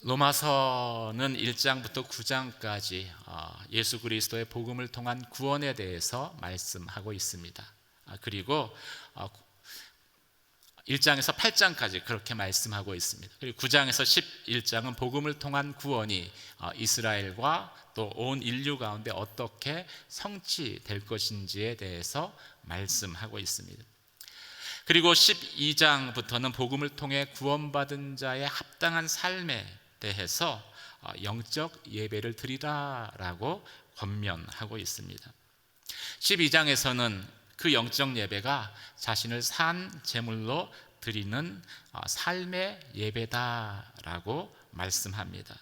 로마서는 1장부터 9장까지 예수 그리스도의 복음을 통한 구원에 대해서 말씀하고 있습니다. 그리고 1장에서 8장까지 그렇게 말씀하고 있습니다. 그리고 9장에서 11장은 복음을 통한 구원이 이스라엘과 또 온 인류 가운데 어떻게 성취될 것인지에 대해서 말씀하고 있습니다. 그리고 12장부터는 복음을 통해 구원받은 자의 합당한 삶에 대해서 영적 예배를 드리라라고 권면하고 있습니다. 12장에서는 그 영적 예배가 자신을 산 제물로 드리는 삶의 예배다라고 말씀합니다.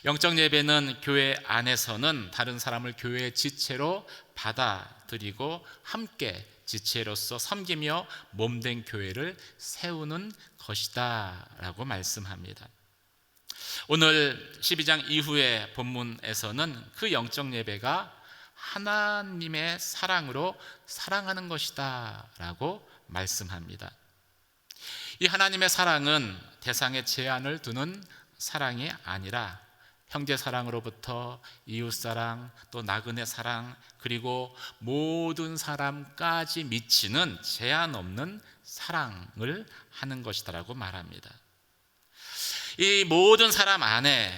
영적 예배는 교회 안에서는 다른 사람을 교회의 지체로 받아들이고 함께 지체로서 섬기며 몸된 교회를 세우는 것이다 라고 말씀합니다. 오늘 12장 이후의 본문에서는 그 영적 예배가 하나님의 사랑으로 사랑하는 것이다 라고 말씀합니다. 이 하나님의 사랑은 대상에 제한을 두는 사랑이 아니라 형제 사랑으로부터 이웃 사랑, 또 나그네 사랑, 그리고 모든 사람까지 미치는 제한 없는 사랑을 하는 것이다라고 말합니다. 이 모든 사람 안에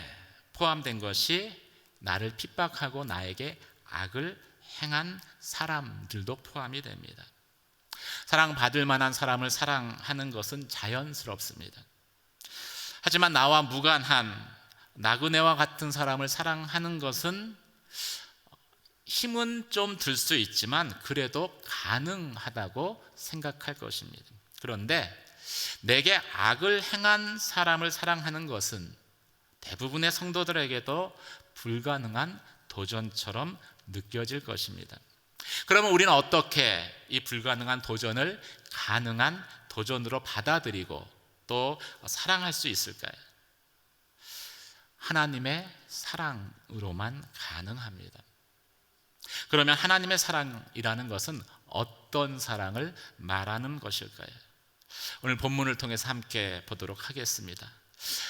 포함된 것이 나를 핍박하고 나에게 악을 행한 사람들도 포함이 됩니다. 사랑받을 만한 사람을 사랑하는 것은 자연스럽습니다. 하지만 나와 무관한 나그네와 같은 사람을 사랑하는 것은 힘은 좀 들 수 있지만 그래도 가능하다고 생각할 것입니다. 그런데 내게 악을 행한 사람을 사랑하는 것은 대부분의 성도들에게도 불가능한 도전처럼 느껴질 것입니다. 그러면 우리는 어떻게 이 불가능한 도전을 가능한 도전으로 받아들이고 또 사랑할 수 있을까요? 하나님의 사랑으로만 가능합니다. 그러면 하나님의 사랑이라는 것은 어떤 사랑을 말하는 것일까요? 오늘 본문을 통해서 함께 보도록 하겠습니다.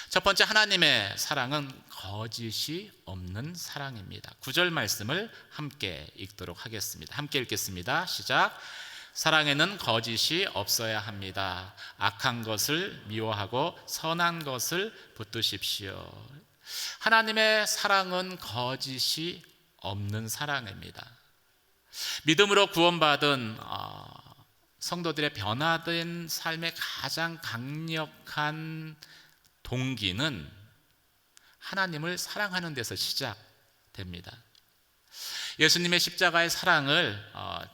첫 번째, 하나님의 사랑은 거짓이 없는 사랑입니다. 9절 말씀을 함께 읽도록 하겠습니다. 함께 읽겠습니다. 시작. 사랑에는 거짓이 없어야 합니다. 악한 것을 미워하고 선한 것을 붙드십시오. 하나님의 사랑은 거짓이 없는 사랑입니다. 믿음으로 구원받은 성도들의 변화된 삶의 가장 강력한 동기는 하나님을 사랑하는 데서 시작됩니다. 예수님의 십자가의 사랑을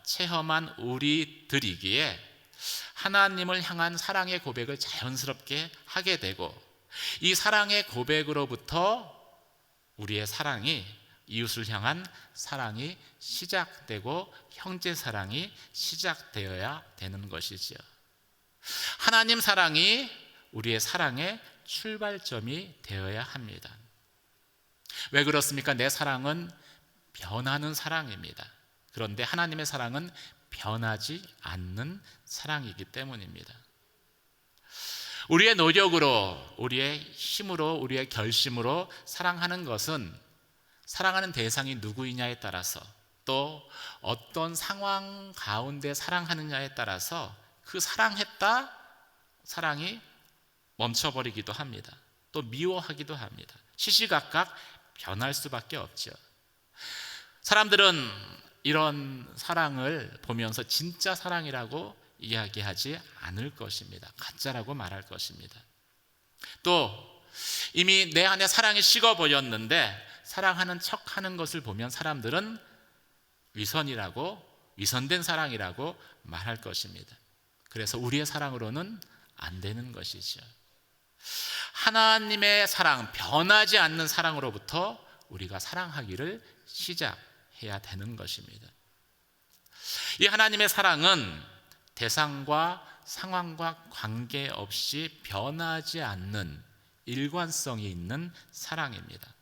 체험한 우리들이기에 하나님을 향한 사랑의 고백을 자연스럽게 하게 되고, 이 사랑의 고백으로부터 우리의 사랑이, 이웃을 향한 사랑이 시작되고 형제 사랑이 시작되어야 되는 것이지요. 하나님 사랑이 우리의 사랑의 출발점이 되어야 합니다. 왜 그렇습니까? 내 사랑은 변하는 사랑입니다. 그런데 하나님의 사랑은 변하지 않는 사랑이기 때문입니다. 우리의 노력으로, 우리의 힘으로, 우리의 결심으로 사랑하는 것은 사랑하는 대상이 누구이냐에 따라서, 또 어떤 상황 가운데 사랑하느냐에 따라서 그 사랑했다, 사랑이 멈춰버리기도 합니다. 또 미워하기도 합니다. 시시각각 변할 수밖에 없죠. 사람들은 이런 사랑을 보면서 진짜 사랑이라고 이야기하지 않을 것입니다. 가짜라고 말할 것입니다. 또 이미 내 안에 사랑이 식어버렸는데 사랑하는 척하는 것을 보면 사람들은 위선된 사랑이라고 말할 것입니다. 그래서 우리의 사랑으로는 안 되는 것이죠. 하나님의 사랑, 변하지 않는 사랑으로부터 우리가 사랑하기를 시작해야 되는 것입니다. 이 하나님의 사랑은 대상과 상황과 관계없이 변하지 않는 일관성이 있는 사랑입니다.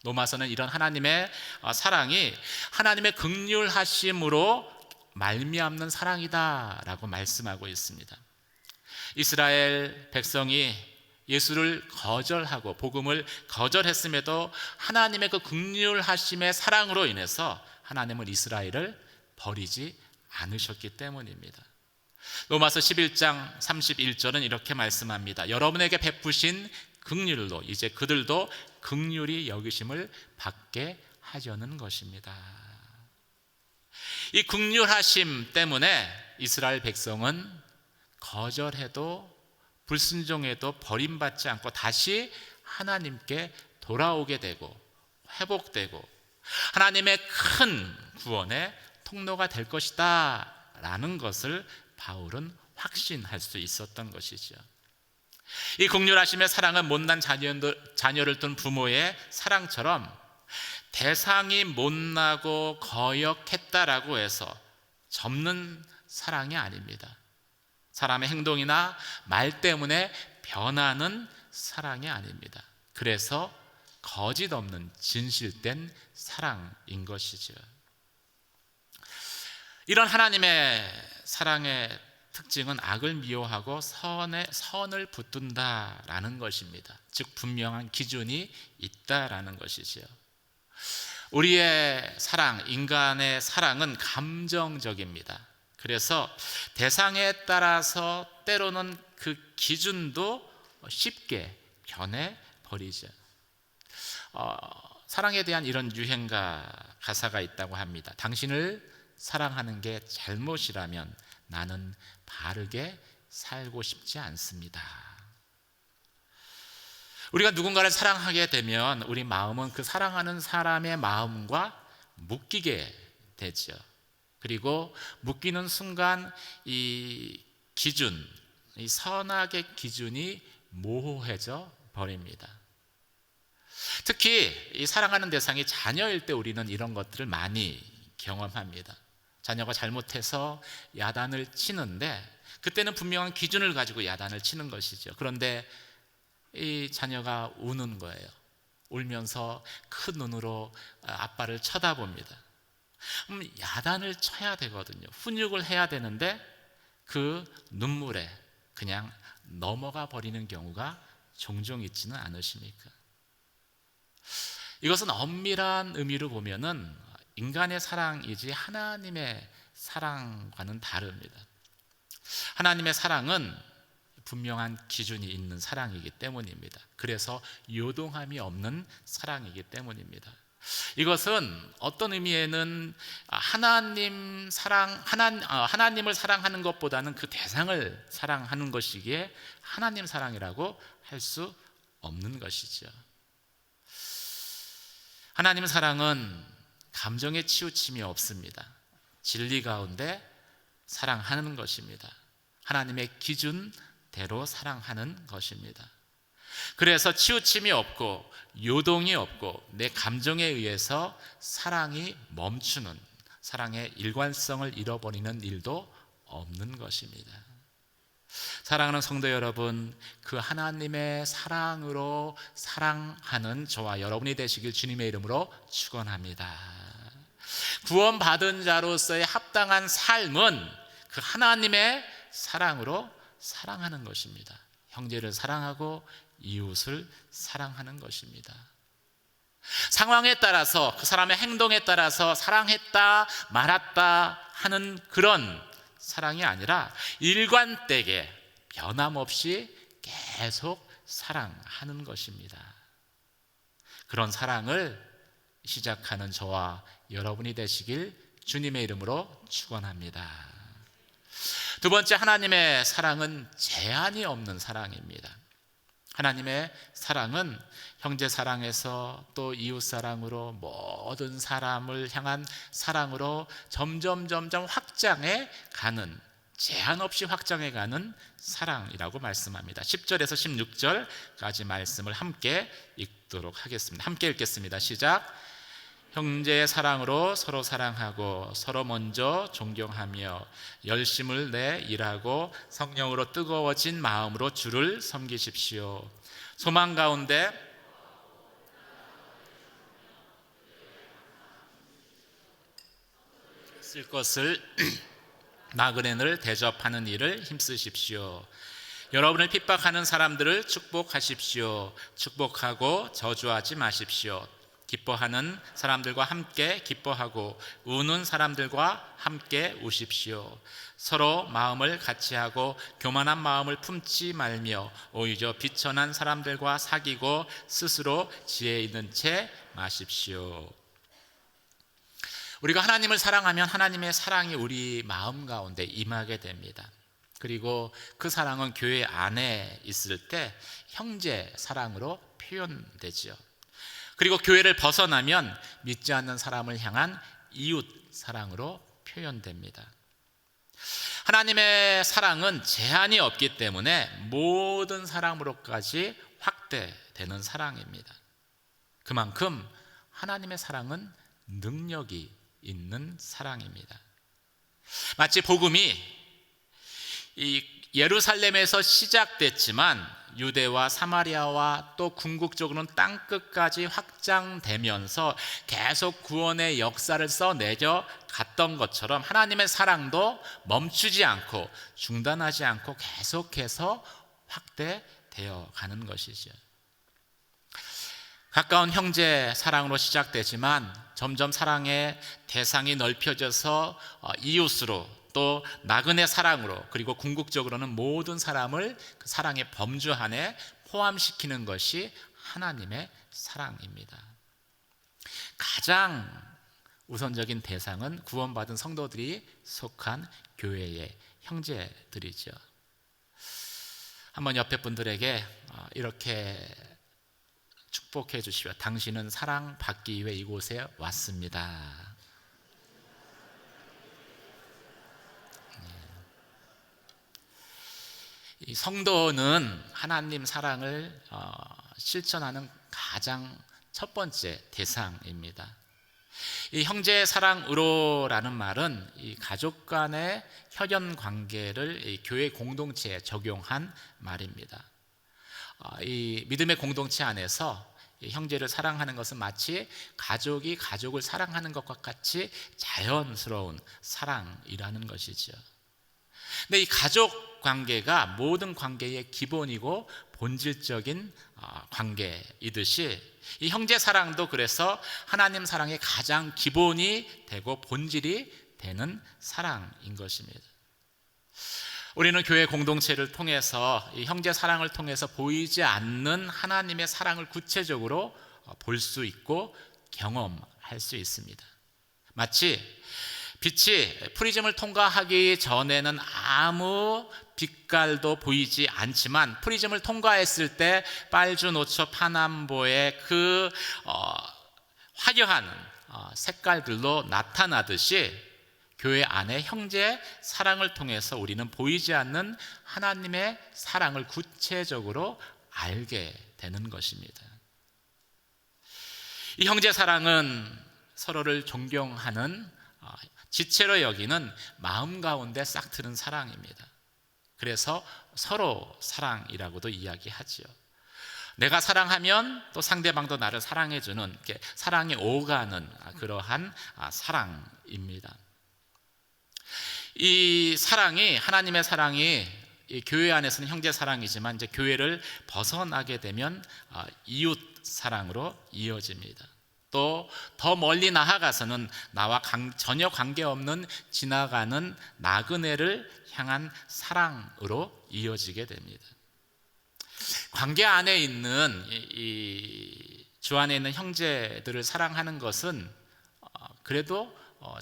로마서는 이런 하나님의 사랑이 하나님의 긍휼하심으로 말미암는 사랑이다 라고 말씀하고 있습니다. 이스라엘 백성이 예수를 거절하고 복음을 거절했음에도 하나님의 그 긍휼하심의 사랑으로 인해서 하나님은 이스라엘을 버리지 않으셨기 때문입니다. 로마서 11장 31절은 이렇게 말씀합니다. 여러분에게 베푸신 긍휼로 이제 그들도 긍휼히 여기심을 받게 하려는 것입니다. 이 긍휼하심 때문에 이스라엘 백성은 거절해도 불순종해도 버림받지 않고 다시 하나님께 돌아오게 되고 회복되고 하나님의 큰 구원의 통로가 될 것이다 라는 것을 바울은 확신할 수 있었던 것이죠. 이 긍휼하심의 사랑은 못난 자녀를 둔 부모의 사랑처럼 대상이 못나고 거역했다라고 해서 접는 사랑이 아닙니다. 사람의 행동이나 말 때문에 변하는 사랑이 아닙니다. 그래서 거짓 없는 진실된 사랑인 것이죠. 이런 하나님의 사랑의 특징은 악을 미워하고 선을 붙든다라는 것입니다. 즉 분명한 기준이 있다라는 것이지요. 우리의 사랑, 인간의 사랑은 감정적입니다. 그래서 대상에 따라서 때로는 그 기준도 쉽게 변해버리죠. 사랑에 대한 이런 유행가 가사가 있다고 합니다. 당신을 사랑하는 게 잘못이라면 나는 바르게 살고 싶지 않습니다. 우리가 누군가를 사랑하게 되면 우리 마음은 그 사랑하는 사람의 마음과 묶이게 되죠. 그리고 묶이는 순간 이 기준, 이 선악의 기준이 모호해져 버립니다. 특히 이 사랑하는 대상이 자녀일 때 우리는 이런 것들을 많이 경험합니다. 자녀가 잘못해서 야단을 치는데 그때는 분명한 기준을 가지고 야단을 치는 것이죠. 그런데 이 자녀가 우는 거예요. 울면서 큰 눈으로 아빠를 쳐다봅니다. 야단을 쳐야 되거든요. 훈육을 해야 되는데 그 눈물에 그냥 넘어가 버리는 경우가 종종 있지는 않으십니까? 이것은 엄밀한 의미로 보면은 인간의 사랑이지 하나님의 사랑과는 다릅니다. 하나님의 사랑은 분명한 기준이 있는 사랑이기 때문입니다. 그래서 요동함이 없는 사랑이기 때문입니다. 이것은 어떤 의미에는 하나님을 사랑하는 것보다는 그 대상을 사랑하는 것이기에 하나님 사랑이라고 할 수 없는 것이죠. 하나님 사랑은 감정에 치우침이 없습니다. 진리 가운데 사랑하는 것입니다. 하나님의 기준대로 사랑하는 것입니다. 그래서 치우침이 없고 요동이 없고 내 감정에 의해서 사랑이 멈추는, 사랑의 일관성을 잃어버리는 일도 없는 것입니다. 사랑하는 성도 여러분, 그 하나님의 사랑으로 사랑하는 저와 여러분이 되시길 주님의 이름으로 축원합니다. 구원받은 자로서의 합당한 삶은 그 하나님의 사랑으로 사랑하는 것입니다. 형제를 사랑하고 이웃을 사랑하는 것입니다. 상황에 따라서 그 사람의 행동에 따라서 사랑했다 말았다 하는 그런 사랑이 아니라 일관되게 변함없이 계속 사랑하는 것입니다. 그런 사랑을 시작하는 저와 여러분이 되시길 주님의 이름으로 축원합니다. 두 번째, 하나님의 사랑은 제한이 없는 사랑입니다. 하나님의 사랑은 형제 사랑에서 또 이웃 사랑으로 모든 사람을 향한 사랑으로 점점 확장해 가는, 제한 없이 확장해 가는 사랑이라고 말씀합니다. 10절에서 16절까지 말씀을 함께 읽도록 하겠습니다. 함께 읽겠습니다. 시작. 형제의 사랑으로 서로 사랑하고 서로 먼저 존경하며 열심을 내 일하고 성령으로 뜨거워진 마음으로 주를 섬기십시오. 소망 가운데 쓸 것을 나그네를 대접하는 일을 힘쓰십시오. 여러분을 핍박하는 사람들을 축복하십시오. 축복하고 저주하지 마십시오. 기뻐하는 사람들과 함께 기뻐하고 우는 사람들과 함께 우십시오. 서로 마음을 같이하고 교만한 마음을 품지 말며 오히려 비천한 사람들과 사귀고 스스로 지혜 있는 채 마십시오. 우리가 하나님을 사랑하면 하나님의 사랑이 우리 마음 가운데 임하게 됩니다. 그리고 그 사랑은 교회 안에 있을 때 형제 사랑으로 표현되죠. 그리고 교회를 벗어나면 믿지 않는 사람을 향한 이웃 사랑으로 표현됩니다. 하나님의 사랑은 제한이 없기 때문에 모든 사람으로까지 확대되는 사랑입니다. 그만큼 하나님의 사랑은 능력이 있는 사랑입니다. 마치 복음이 이 예루살렘에서 시작됐지만 유대와 사마리아와 또 궁극적으로는 땅끝까지 확장되면서 계속 구원의 역사를 써내려 갔던 것처럼 하나님의 사랑도 멈추지 않고 중단하지 않고 계속해서 확대되어 가는 것이죠. 가까운 형제 사랑으로 시작되지만 점점 사랑의 대상이 넓혀져서 이웃으로 또 나그네 사랑으로 그리고 궁극적으로는 모든 사람을 그 사랑의 범주 안에 포함시키는 것이 하나님의 사랑입니다. 가장 우선적인 대상은 구원받은 성도들이 속한 교회의 형제들이죠. 한번 옆에 분들에게 이렇게 축복해 주시오. 당신은 사랑받기 위해 이곳에 왔습니다. 이 성도는 하나님 사랑을 실천하는 가장 첫 번째 대상입니다. 이 형제 사랑으로라는 말은 이 가족 간의 혈연 관계를 이 교회 공동체에 적용한 말입니다. 이 믿음의 공동체 안에서 이 형제를 사랑하는 것은 마치 가족이 가족을 사랑하는 것과 같이 자연스러운 사랑이라는 것이죠. 근데 이 가족 관계가 모든 관계의 기본이고 본질적인 관계이듯이 이 형제 사랑도 그래서 하나님 사랑의 가장 기본이 되고 본질이 되는 사랑인 것입니다. 우리는 교회 공동체를 통해서 이 형제 사랑을 통해서 보이지 않는 하나님의 사랑을 구체적으로 볼 수 있고 경험할 수 있습니다. 마치 빛이 프리즘을 통과하기 전에는 아무 빛깔도 보이지 않지만 프리즘을 통과했을 때 빨주노초 파남보의 그 화려한 색깔들로 나타나듯이 교회 안에 형제 사랑을 통해서 우리는 보이지 않는 하나님의 사랑을 구체적으로 알게 되는 것입니다. 이 형제 사랑은 서로를 존경하는 지체로 여기는 마음 가운데 싹 트는 사랑입니다. 그래서 서로 사랑이라고도 이야기하지요. 내가 사랑하면 또 상대방도 나를 사랑해주는 사랑이 오가는 그러한 사랑입니다. 이 사랑이 하나님의 사랑이 이 교회 안에서는 형제 사랑이지만 이제 교회를 벗어나게 되면 이웃 사랑으로 이어집니다. 또 더 멀리 나아가서는 나와 전혀 관계없는 지나가는 나그네를 향한 사랑으로 이어지게 됩니다. 관계 안에 있는 주 안에 있는 형제들을 사랑하는 것은 그래도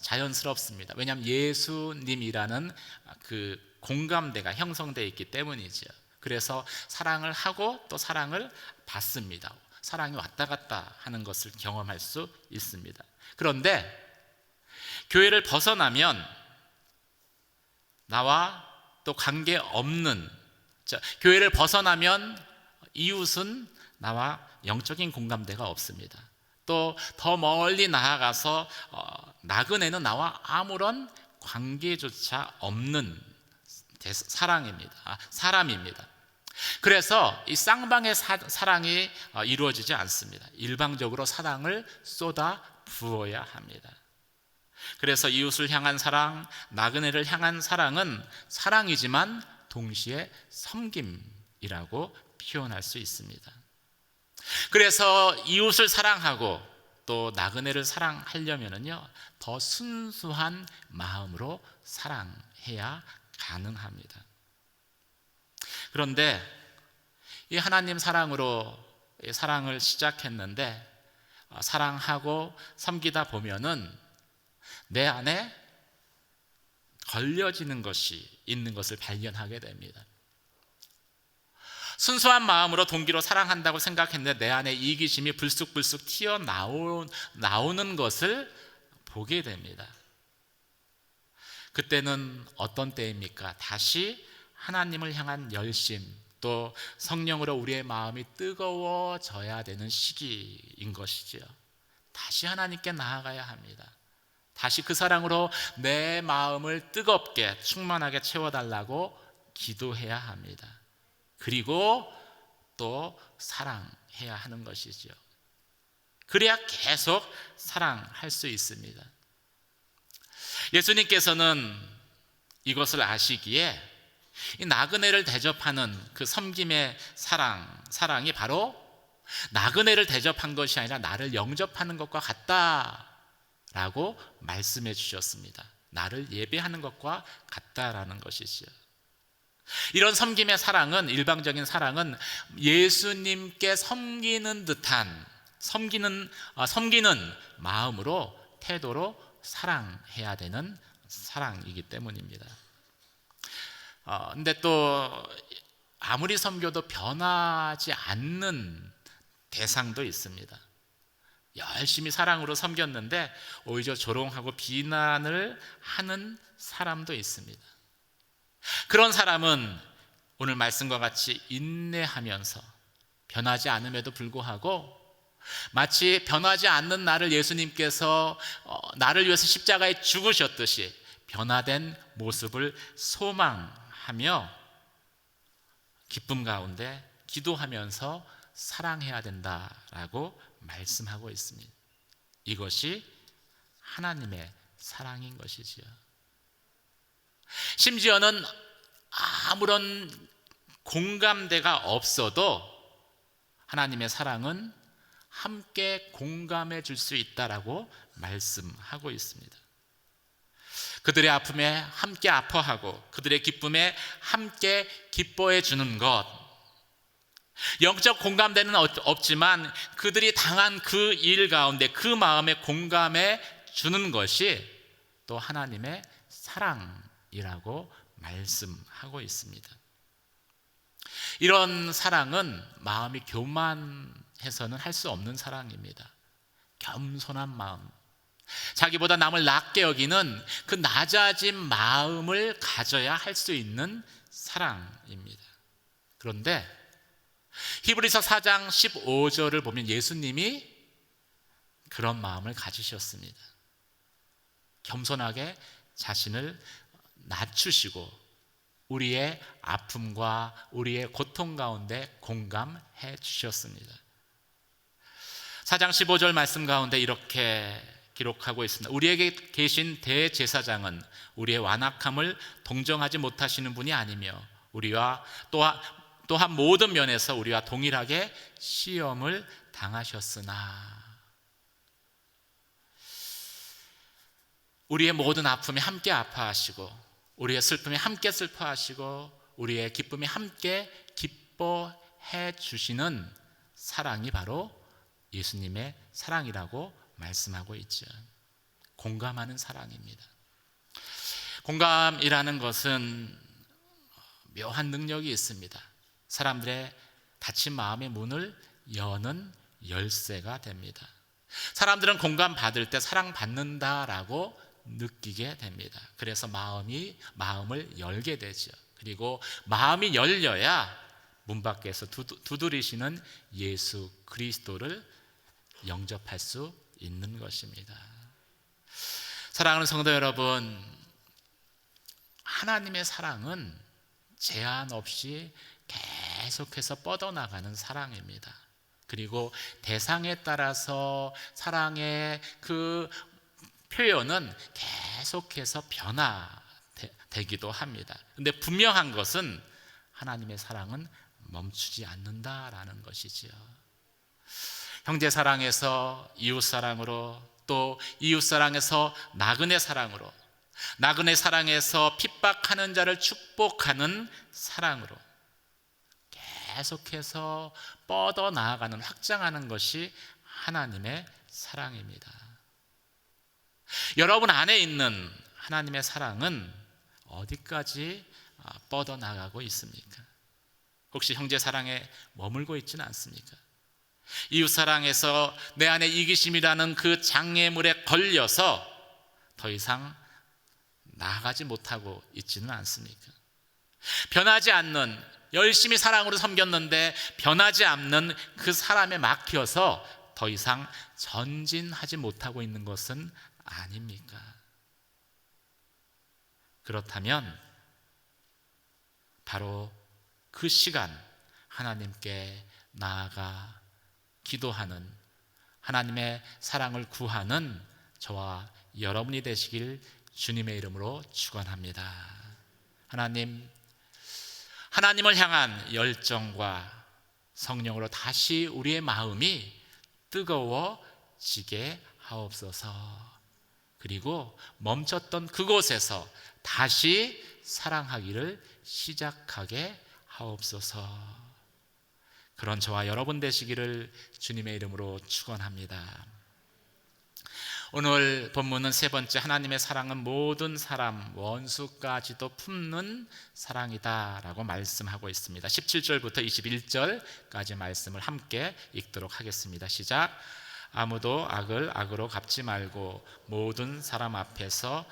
자연스럽습니다. 왜냐하면 예수님이라는 그 공감대가 형성되어 있기 때문이죠. 그래서 사랑을 하고 또 사랑을 받습니다. 사랑이 왔다 갔다 하는 것을 경험할 수 있습니다. 그런데 교회를 벗어나면 나와 또 관계없는, 교회를 벗어나면 이웃은 나와 영적인 공감대가 없습니다. 또 더 멀리 나아가서 나그네는 나와 아무런 관계조차 없는 사람입니다. 그래서 이 쌍방의 사랑이 이루어지지 않습니다. 일방적으로 사랑을 쏟아 부어야 합니다. 그래서 이웃을 향한 사랑, 나그네를 향한 사랑은 사랑이지만 동시에 섬김이라고 표현할 수 있습니다. 그래서 이웃을 사랑하고 또 나그네를 사랑하려면요, 더 순수한 마음으로 사랑해야 가능합니다. 그런데 이 하나님 사랑으로 사랑을 시작했는데 사랑하고 섬기다 보면은 내 안에 걸려지는 것이 있는 것을 발견하게 됩니다. 순수한 마음으로 동기로 사랑한다고 생각했는데 내 안에 이기심이 불쑥불쑥 튀어나오는 것을 보게 됩니다. 그때는 어떤 때입니까? 다시 하나님을 향한 열심, 또 성령으로 우리의 마음이 뜨거워져야 되는 시기인 것이지요. 다시 하나님께 나아가야 합니다. 다시 그 사랑으로 내 마음을 뜨겁게 충만하게 채워달라고 기도해야 합니다. 그리고 또 사랑해야 하는 것이죠. 그래야 계속 사랑할 수 있습니다. 예수님께서는 이것을 아시기에 이 나그네를 대접하는 그 섬김의 사랑이 바로 나그네를 대접한 것이 아니라 나를 영접하는 것과 같다라고 말씀해 주셨습니다. 나를 예배하는 것과 같다라는 것이죠. 이런 섬김의 사랑은, 일방적인 사랑은 예수님께 섬기는 듯한 섬기는 마음으로, 태도로 사랑해야 되는 사랑이기 때문입니다. 근데 또 아무리 섬겨도 변하지 않는 대상도 있습니다. 열심히 사랑으로 섬겼는데 오히려 조롱하고 비난을 하는 사람도 있습니다. 그런 사람은 오늘 말씀과 같이 인내하면서 변하지 않음에도 불구하고 마치 변하지 않는 나를 예수님께서 나를 위해서 십자가에 죽으셨듯이 변화된 모습을 소망하며 기쁨 가운데 기도하면서 사랑해야 된다라고 말씀하고 있습니다. 이것이 하나님의 사랑인 것이지요. 심지어는 아무런 공감대가 없어도 하나님의 사랑은 함께 공감해 줄 수 있다라고 말씀하고 있습니다. 그들의 아픔에 함께 아파하고 그들의 기쁨에 함께 기뻐해 주는 것, 영적 공감대는 없지만 그들이 당한 그 일 가운데 그 마음에 공감해 주는 것이 또 하나님의 사랑이라고 말씀하고 있습니다. 이런 사랑은 마음이 교만해서는 할 수 없는 사랑입니다. 겸손한 마음, 자기보다 남을 낮게 여기는 그 낮아진 마음을 가져야 할 수 있는 사랑입니다. 그런데 히브리서 4장 15절을 보면 예수님이 그런 마음을 가지셨습니다. 겸손하게 자신을 낮추시고 우리의 아픔과 우리의 고통 가운데 공감해 주셨습니다. 4장 15절 말씀 가운데 이렇게 기록하고 있습니다. 우리에게 계신 대제사장은 우리의 완악함을 동정하지 못하시는 분이 아니며 우리와 또한 모든 면에서 우리와 동일하게 시험을 당하셨으나, 우리의 모든 아픔에 함께 아파하시고 우리의 슬픔에 함께 슬퍼하시고 우리의 기쁨에 함께 기뻐해 주시는 사랑이 바로 예수님의 사랑이라고 말씀하고 있죠. 공감하는 사랑입니다. 공감이라는 것은 묘한 능력이 있습니다. 사람들의 닫힌 마음의 문을 여는 열쇠가 됩니다. 사람들은 공감받을 때 사랑받는다라고 느끼게 됩니다. 그래서 마음을 열게 되죠. 그리고 마음이 열려야 문 밖에서 두드리시는 예수 그리스도를 영접할 수 있는 것입니다. 사랑하는 성도 여러분, 하나님의 사랑은 제한 없이 계속해서 뻗어나가는 사랑입니다. 그리고 대상에 따라서 사랑의 그 표현은 계속해서 되기도 합니다. 근데 분명한 것은 하나님의 사랑은 멈추지 않는다라는 것이지요. 형제 사랑에서 이웃 사랑으로, 또 이웃 사랑에서 나그네 사랑으로, 나그네 사랑에서 핍박하는 자를 축복하는 사랑으로 계속해서 뻗어 나아가는, 확장하는 것이 하나님의 사랑입니다. 여러분 안에 있는 하나님의 사랑은 어디까지 뻗어 나가고 있습니까? 혹시 형제 사랑에 머물고 있지는 않습니까? 이웃 사랑에서 내 안에 이기심이라는 그 장애물에 걸려서 더 이상 나아가지 못하고 있지는 않습니까? 변하지 않는, 열심히 사랑으로 섬겼는데 변하지 않는 그 사람에 막혀서 더 이상 전진하지 못하고 있는 것은 아닙니까? 그렇다면 바로 그 시간 하나님께 나아가 기도하는, 하나님의 사랑을 구하는 저와 여러분이 되시길 주님의 이름으로 축원합니다. 하나님을 향한 열정과 성령으로 다시 우리의 마음이 뜨거워지게 하옵소서. 그리고 멈췄던 그곳에서 다시 사랑하기를 시작하게 하옵소서. 그런 저와 여러분 되시기를 주님의 이름으로 축원합니다. 오늘 본문은 세 번째, 하나님의 사랑은 모든 사람, 원수까지도 품는 사랑이다 라고 말씀하고 있습니다. 17절부터 21절까지 말씀을 함께 읽도록 하겠습니다. 시작. 아무도 악을 악으로 갚지 말고 모든 사람 앞에서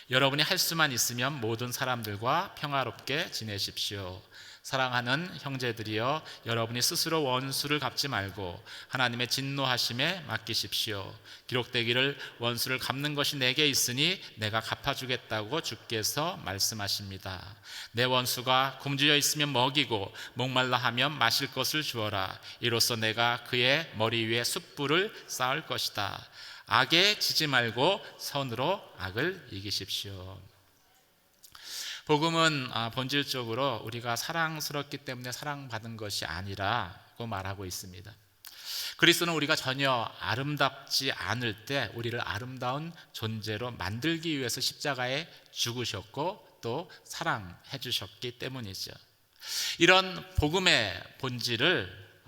여러분이 할 수만 있으면 모든 사람들과 평화롭게 지내십시오. 사랑하는 형제들이여, 여러분이 스스로 원수를 갚지 말고 하나님의 진노하심에 맡기십시오. 기록되기를 원수를 갚는 것이 내게 있으니 내가 갚아주겠다고 주께서 말씀하십니다. 내 원수가 굶주려 있으면 먹이고 목말라 하면 마실 것을 주어라. 이로써 내가 그의 머리 위에 숯불을 쌓을 것이다. 악에 지지 말고 선으로 악을 이기십시오. 복음은 본질적으로 우리가 사랑스럽기 때문에 사랑받은 것이 아니라고 말하고 있습니다. 그리스도는 우리가 전혀 아름답지 않을 때 우리를 아름다운 존재로 만들기 위해서 십자가에 죽으셨고 또 사랑해 주셨기 때문이죠. 이런 복음의 본질을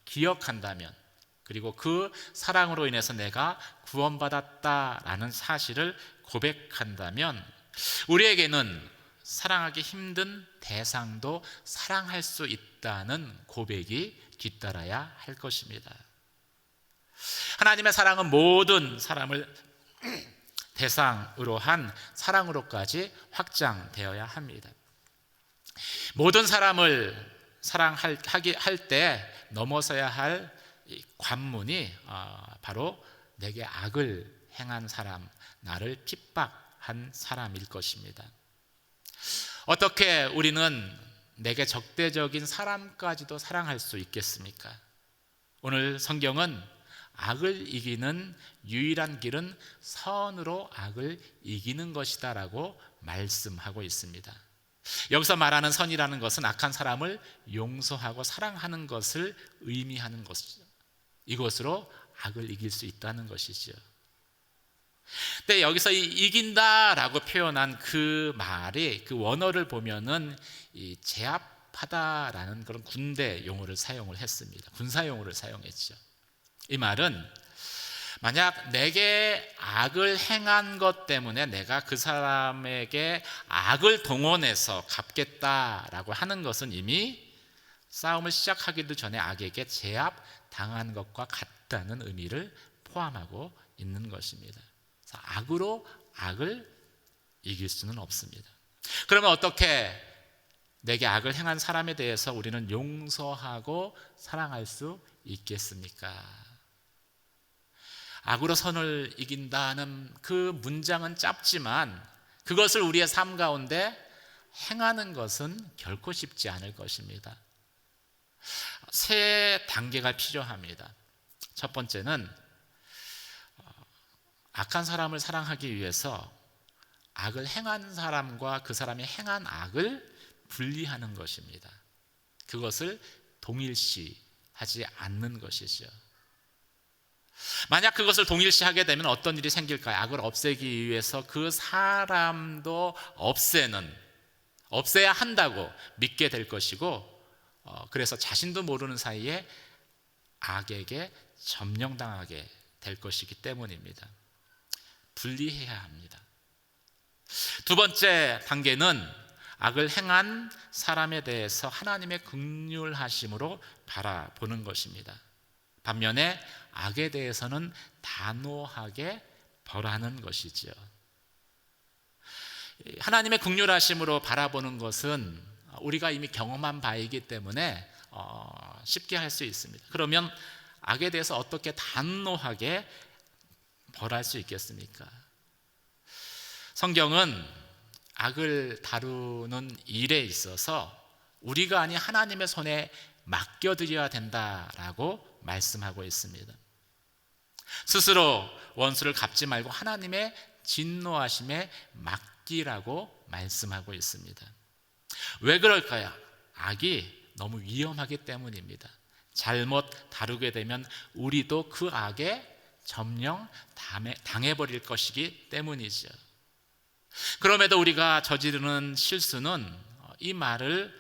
기억한다면, 그리고 그 사랑으로 인해서 내가 구원받았다라는 사실을 고백한다면, 우리에게는 사랑하기 힘든 대상도 사랑할 수 있다는 고백이 뒤따라야 할 것입니다. 하나님의 사랑은 모든 사람을 대상으로 한 사랑으로까지 확장되어야 합니다. 모든 사람을 사랑할 때 넘어서야 할 관문이 바로 내게 악을 행한 사람, 나를 핍박한 사람일 것입니다. 어떻게 우리는 내게 적대적인 사람까지도 사랑할 수 있겠습니까? 오늘 성경은 악을 이기는 유일한 길은 선으로 악을 이기는 것이다 라고 말씀하고 있습니다. 여기서 말하는 선이라는 것은 악한 사람을 용서하고 사랑하는 것을 의미하는 것이죠. 이것으로 악을 이길 수 있다는 것이죠. 근데 여기서 이긴다라고 표현한 그 말이, 그 원어를 보면은 이 제압하다라는 그런 군대 용어를 사용을 했습니다. 군사 용어를 사용했죠. 이 말은 만약 내게 악을 행한 것 때문에 내가 그 사람에게 악을 동원해서 갚겠다라고 하는 것은 이미 싸움을 시작하기도 전에 악에게 제압당한 것과 같다는 의미를 포함하고 있는 것입니다. 악으로 악을 이길 수는 없습니다. 그러면 어떻게 내게 악을 행한 사람에 대해서 우리는 용서하고 사랑할 수 있겠습니까? 악으로 선을 이긴다는 그 문장은 짧지만 그것을 우리의 삶 가운데 행하는 것은 결코 쉽지 않을 것입니다. 세 단계가 필요합니다. 첫 번째는 악한 사람을 사랑하기 위해서 악을 행한 사람과 그 사람이 행한 악을 분리하는 것입니다. 그것을 동일시하지 않는 것이죠. 만약 그것을 동일시하게 되면 어떤 일이 생길까요? 악을 없애기 위해서 그 사람도 없애야 한다고 믿게 될 것이고, 그래서 자신도 모르는 사이에 악에게 점령당하게 될 것이기 때문입니다. 분리해야 합니다. 두 번째 단계는 악을 행한 사람에 대해서 하나님의 긍휼하심으로 바라보는 것입니다. 반면에 악에 대해서는 단호하게 벌하는 것이죠. 하나님의 긍휼하심으로 바라보는 것은 우리가 이미 경험한 바이기 때문에 쉽게 할 수 있습니다. 그러면 악에 대해서 어떻게 단호하게 벌할 수 있겠습니까? 성경은 악을 다루는 일에 있어서 우리가 아닌 하나님의 손에 맡겨드려야 된다라고 말씀하고 있습니다. 스스로 원수를 갚지 말고 하나님의 진노하심에 맡기라고 말씀하고 있습니다. 왜 그럴까요? 악이 너무 위험하기 때문입니다. 잘못 다루게 되면 우리도 그 악에 점령 당해버릴 것이기 때문이죠. 그럼에도 우리가 저지르는 실수는 이 말을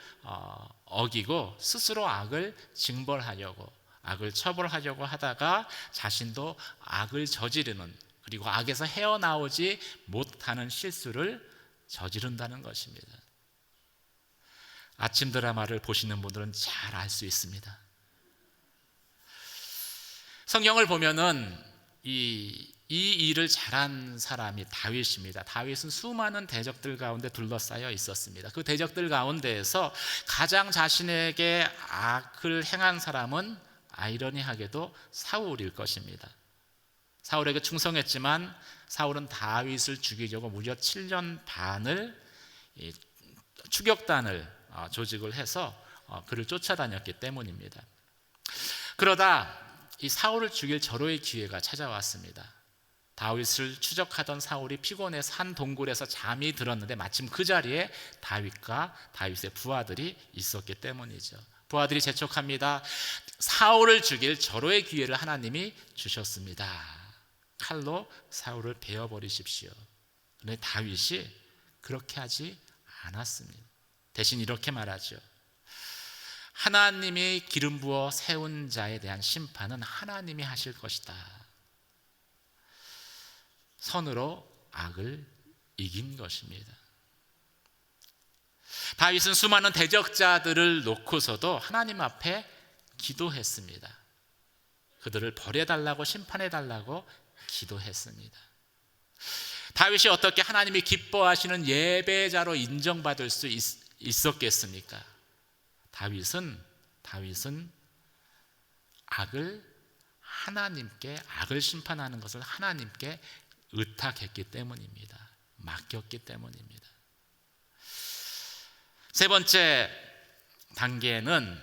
어기고 스스로 악을 징벌하려고, 악을 처벌하려고 하다가 자신도 악을 저지르는, 그리고 악에서 헤어나오지 못하는 실수를 저지른다는 것입니다. 아침 드라마를 보시는 분들은 잘 알 수 있습니다. 성경을 보면은 이 일을 잘한 사람이 다윗입니다. 다윗은 수많은 대적들 가운데 둘러싸여 있었습니다. 그 대적들 가운데에서 가장 자신에게 악을 행한 사람은 아이러니하게도 사울일 것입니다. 사울에게 충성했지만 사울은 다윗을 죽이려고 무려 7년 반을 추격단을 조직을 해서 그를 쫓아다녔기 때문입니다. 그러다 이 사울을 죽일 절호의 기회가 찾아왔습니다. 다윗을 추적하던 사울이 피곤해서 한 동굴에서 잠이 들었는데 마침 그 자리에 다윗과 다윗의 부하들이 있었기 때문이죠. 부하들이 재촉합니다. 사울을 죽일 절호의 기회를 하나님이 주셨습니다. 칼로 사울을 베어버리십시오. 그런데 다윗이 그렇게 하지 않았습니다. 대신 이렇게 말하죠. 하나님이 기름 부어 세운 자에 대한 심판은 하나님이 하실 것이다. 선으로 악을 이긴 것입니다. 다윗은 수많은 대적자들을 놓고서도 하나님 앞에 기도했습니다. 그들을 벌해달라고, 심판해달라고 기도했습니다. 다윗이 어떻게 하나님이 기뻐하시는 예배자로 인정받을 수 있었겠습니까? 다윗은 악을 심판하는 것을 하나님께 의탁했기 때문입니다. 맡겼기 때문입니다. 세 번째 단계는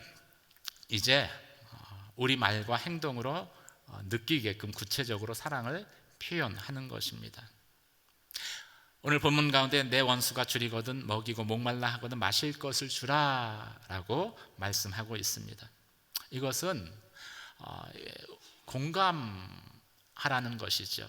이제 우리 말과 행동으로 느끼게끔 구체적으로 사랑을 표현하는 것입니다. 오늘 본문 가운데 내 원수가 줄이거든 먹이고 목말라 하거든 마실 것을 주라 라고 말씀하고 있습니다. 이것은 공감하라는 것이죠.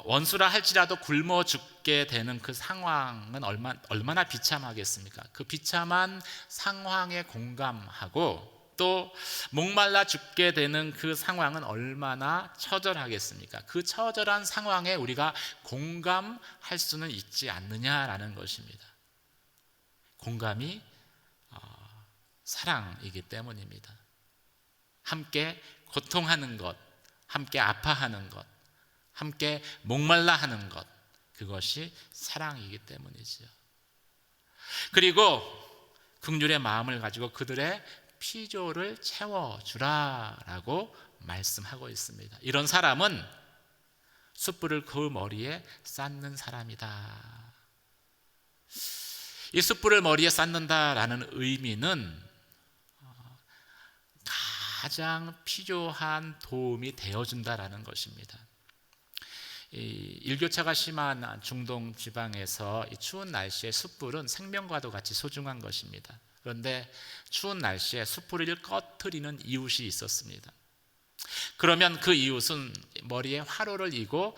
원수라 할지라도 굶어 죽게 되는 그 상황은 얼마나 비참하겠습니까? 그 비참한 상황에 공감하고 또 목말라 죽게 되는 그 상황은 얼마나 처절하겠습니까? 그 처절한 상황에 우리가 공감할 수는 있지 않느냐라는 것입니다. 공감이 사랑이기 때문입니다. 함께 고통하는 것, 함께 아파하는 것, 함께 목말라 하는 것, 그것이 사랑이기 때문이죠. 그리고 긍휼의 마음을 가지고 그들의 피조를 채워주라라고 말씀하고 있습니다. 이런 사람은 숯불을 그 머리에 쌓는 사람이다. 이 숯불을 머리에 쌓는다라는 의미는 가장 필요한 도움이 되어준다라는 것입니다. 이 일교차가 심한 중동 지방에서 이 추운 날씨에 숯불은 생명과도 같이 소중한 것입니다. 그런데 추운 날씨에 숯불을 꺼트리는 이웃이 있었습니다. 그러면 그 이웃은 머리에 화로를 이고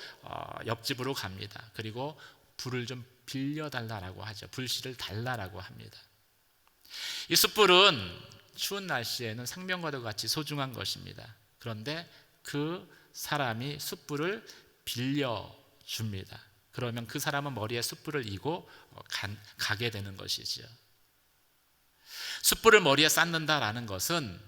옆집으로 갑니다. 그리고 불을 좀 빌려달라고 하죠. 불씨를 달라고 합니다. 이 숯불은 추운 날씨에는 생명과도 같이 소중한 것입니다. 그런데 그 사람이 숯불을 빌려줍니다. 그러면 그 사람은 머리에 숯불을 이고 가게 되는 것이죠. 숯불을 머리에 쌓는다라는 것은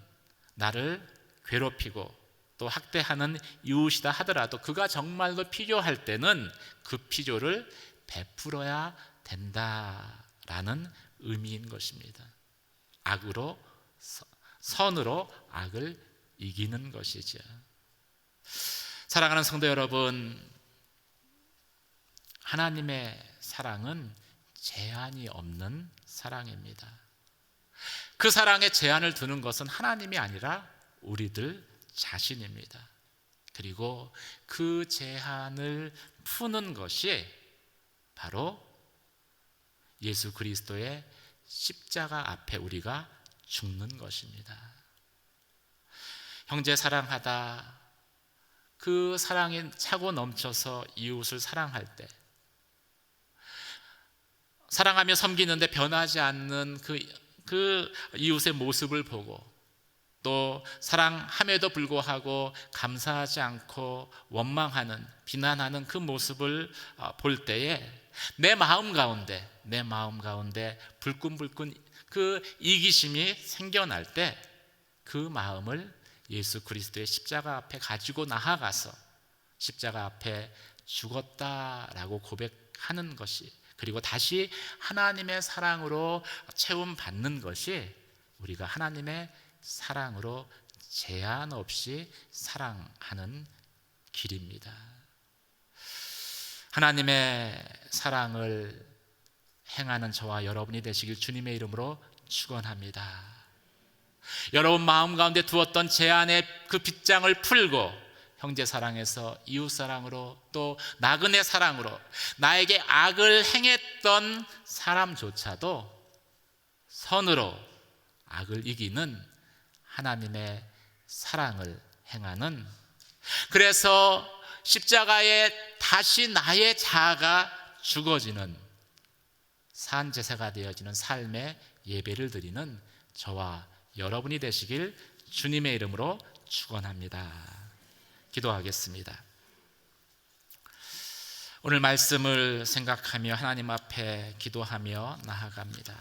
나를 괴롭히고 또 학대하는 이웃이다 하더라도 그가 정말로 필요할 때는 그 필요를 베풀어야 된다라는 의미인 것입니다. 악으로 선으로 악을 이기는 것이죠. 사랑하는 성도 여러분, 하나님의 사랑은 제한이 없는 사랑입니다. 그 사랑에 제한을 두는 것은 하나님이 아니라 우리들 자신입니다. 그리고 그 제한을 푸는 것이 바로 예수 그리스도의 십자가 앞에 우리가 죽는 것입니다. 형제 사랑하다, 그 사랑이 차고 넘쳐서 이웃을 사랑할 때, 사랑하며 섬기는데 변하지 않는 그 이웃의 모습을 보고, 또 사랑함에도 불구하고 감사하지 않고 원망하는, 비난하는 그 모습을 볼 때에 내 마음 가운데 불끈불끈 그 이기심이 생겨날 때 그 마음을 예수 그리스도의 십자가 앞에 가지고 나아가서 십자가 앞에 죽었다라고 고백하는 것이, 그리고 다시 하나님의 사랑으로 채움받는 것이 우리가 하나님의 사랑으로 제한 없이 사랑하는 길입니다. 하나님의 사랑을 행하는 저와 여러분이 되시길 주님의 이름으로 축원합니다. 여러분 마음 가운데 두었던 제한의 그 빗장을 풀고 형제 사랑에서 이웃 사랑으로, 또 나그네 사랑으로 나에게 악을 행했던 사람조차도 선으로 악을 이기는 하나님의 사랑을 행하는, 그래서 십자가에 다시 나의 자아가 죽어지는 산제사가 되어지는 삶의 예배를 드리는 저와 여러분이 되시길 주님의 이름으로 축원합니다. 기도하겠습니다. 오늘 말씀을 생각하며 하나님 앞에 기도하며 나아갑니다.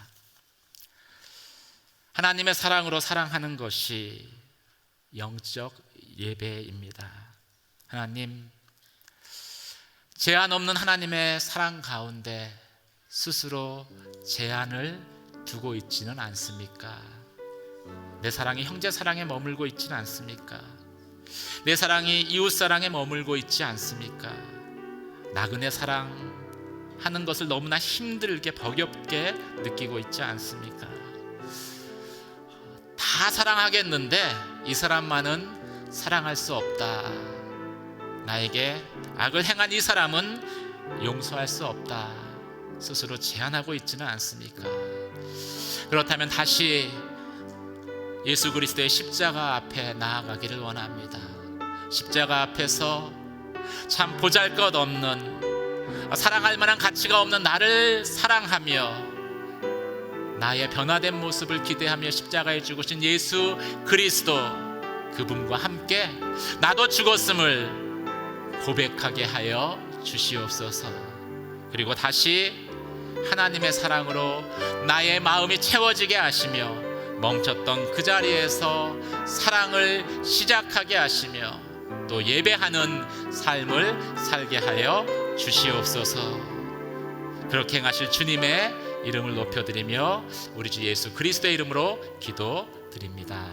하나님의 사랑으로 사랑하는 것이 영적 예배입니다. 하나님, 제한 없는 하나님의 사랑 가운데 스스로 제한을 두고 있지는 않습니까? 내 사랑이 형제 사랑에 머물고 있지는 않습니까? 내 사랑이 이웃 사랑에 머물고 있지 않습니까? 나그네 사랑하는 것을 너무나 힘들게 버겁게 느끼고 있지 않습니까? 다 사랑하겠는데 이 사람만은 사랑할 수 없다. 나에게 악을 행한 이 사람은 용서할 수 없다. 스스로 제한하고 있지는 않습니까? 그렇다면 다시 예수 그리스도의 십자가 앞에 나아가기를 원합니다. 십자가 앞에서 참 보잘것없는, 사랑할 만한 가치가 없는 나를 사랑하며 나의 변화된 모습을 기대하며 십자가에 죽으신 예수 그리스도, 그분과 함께 나도 죽었음을 고백하게 하여 주시옵소서. 그리고 다시 하나님의 사랑으로 나의 마음이 채워지게 하시며 멈췄던 그 자리에서 사랑을 시작하게 하시며 또 예배하는 삶을 살게 하여 주시옵소서. 그렇게 행하실 주님의 이름을 높여드리며 우리 주 예수 그리스도의 이름으로 기도드립니다.